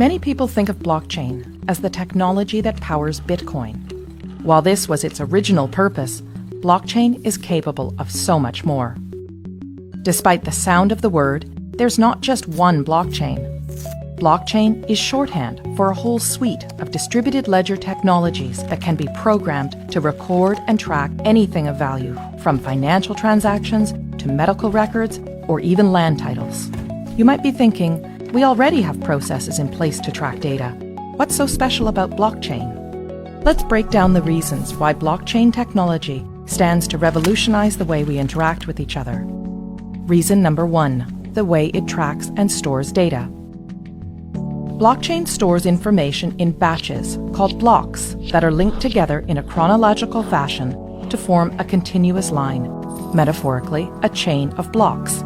Many people think of blockchain as the technology that powers Bitcoin. While this was its original purpose, blockchain is capable of so much more. Despite the sound of the word, there's not just one blockchain. Blockchain is shorthand for a whole suite of distributed ledger technologies that can be programmed to record and track anything of value, from financial transactions to medical records or even land titles. You might be thinking, we already have processes in place to track data. What's so special about blockchain? Let's break down the reasons why blockchain technology stands to revolutionize the way we interact with each other. Reason number 1, the way it tracks and stores data. Blockchain stores information in batches called blocks that are linked together in a chronological fashion to form a continuous line, metaphorically, a chain of blocks.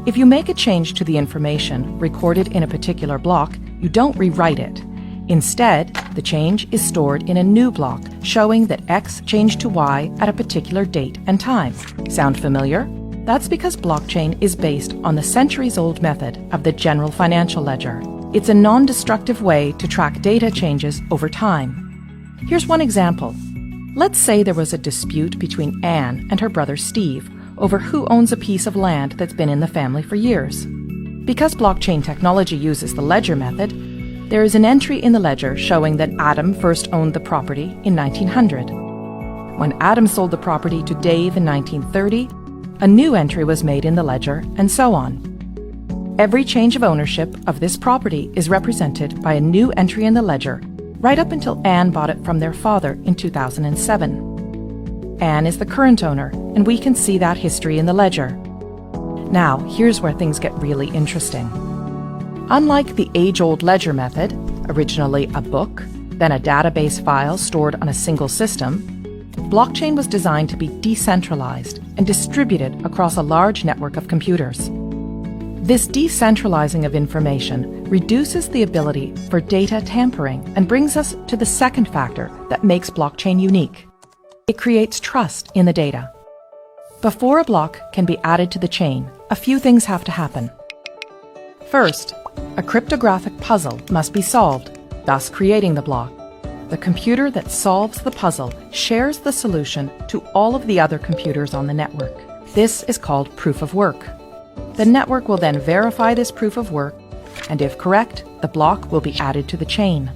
If you make a change to the information recorded in a particular block, you don't rewrite it. Instead, the change is stored in a new block showing that X changed to Y at a particular date and time. Sound familiar? That's because blockchain is based on the centuries-old method of the general financial ledger. It's a non-destructive way to track data changes over time. Here's one example. Let's say there was a dispute between Anne and her brother Steve over who owns a piece of land that's been in the family for years. Because blockchain technology uses the ledger method, there is an entry in the ledger showing that Adam first owned the property in 1900. When Adam sold the property to Dave in 1930, a new entry was made in the ledger, and so on. Every change of ownership of this property is represented by a new entry in the ledger, right up until Anne bought it from their father in 2007. Anne is the current owner, and we can see that history in the ledger. Now, here's where things get really interesting. Unlike the age-old ledger method, originally a book, then a database file stored on a single system, blockchain was designed to be decentralized and distributed across a large network of computers. This decentralizing of information reduces the ability for data tampering and brings us to the second factor that makes blockchain unique. It creates trust in the data. Before a block can be added to the chain, a few things have to happen. First, a cryptographic puzzle must be solved, thus creating the block. The computer that solves the puzzle shares the solution to all of the other computers on the network. This is called proof of work. The network will then verify this proof of work, and if correct, the block will be added to the chain.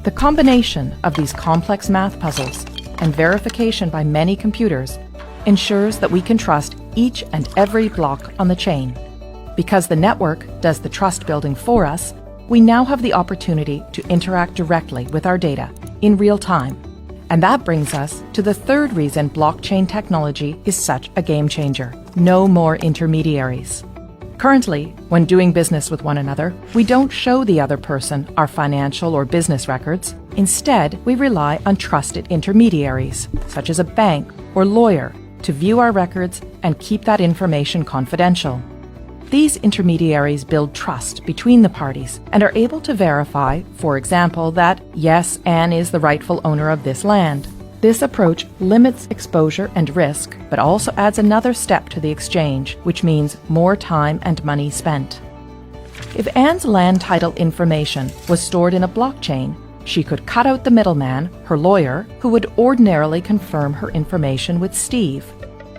The combination of these complex math puzzles and verification by many computers ensures that we can trust each and every block on the chain. Because the network does the trust building for us, we now have the opportunity to interact directly with our data in real time. And that brings us to the third reason blockchain technology is such a game changer: no more intermediaries. Currently, when doing business with one another, we don't show the other person our financial or business records. Instead, we rely on trusted intermediaries, such as a bank or lawyer, to view our records and keep that information confidential. These intermediaries build trust between the parties and are able to verify, for example, that, yes, Anne is the rightful owner of this land. This approach limits exposure and risk, but also adds another step to the exchange, which means more time and money spent. If Anne's land title information was stored in a blockchain, she could cut out the middleman, her lawyer, who would ordinarily confirm her information with Steve.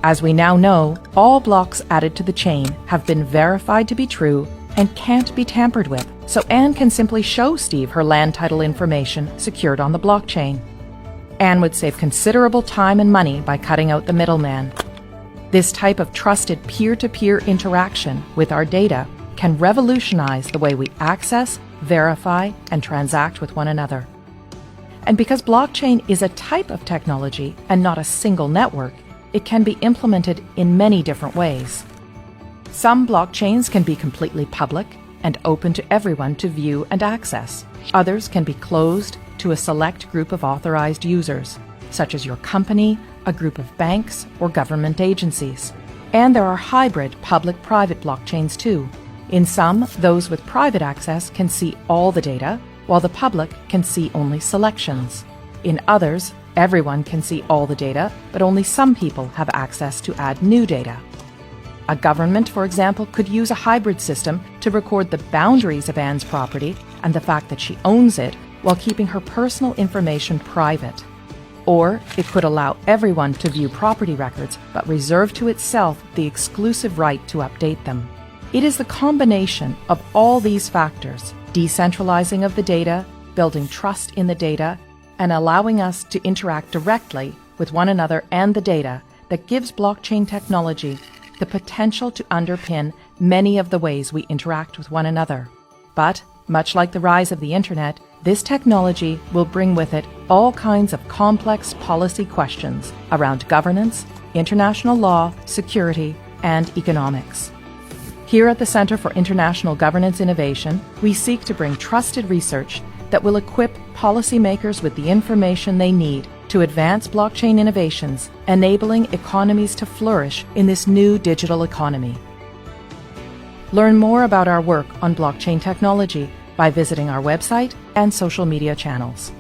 As we now know, all blocks added to the chain have been verified to be true and can't be tampered with, so Anne can simply show Steve her land title information secured on the blockchain. Anne would save considerable time and money by cutting out the middleman. This type of trusted peer-to-peer interaction with our data can revolutionize the way we access, verify, and transact with one another. And because blockchain is a type of technology and not a single network, it can be implemented in many different ways. Some blockchains can be completely public and open to everyone to view and access. Others can be closed to a select group of authorized users, such as your company, a group of banks, or government agencies. And there are hybrid public-private blockchains too. In some, those with private access can see all the data, while the public can see only selections. In others, everyone can see all the data, but only some people have access to add new data. A government, for example, could use a hybrid system to record the boundaries of Anne's property and the fact that she owns it while keeping her personal information private. Or it could allow everyone to view property records but reserve to itself the exclusive right to update them. It is the combination of all these factors, decentralizing of the data, building trust in the data, and allowing us to interact directly with one another and the data, that gives blockchain technology the potential to underpin many of the ways we interact with one another. But, much like the rise of the internet, this technology will bring with it all kinds of complex policy questions around governance, international law, security, and economics. Here at the Centre for International Governance Innovation, we seek to bring trusted research that will equip policymakers with the information they need to advance blockchain innovations, enabling economies to flourish in this new digital economy. Learn more about our work on blockchain technology by visiting our website and social media channels.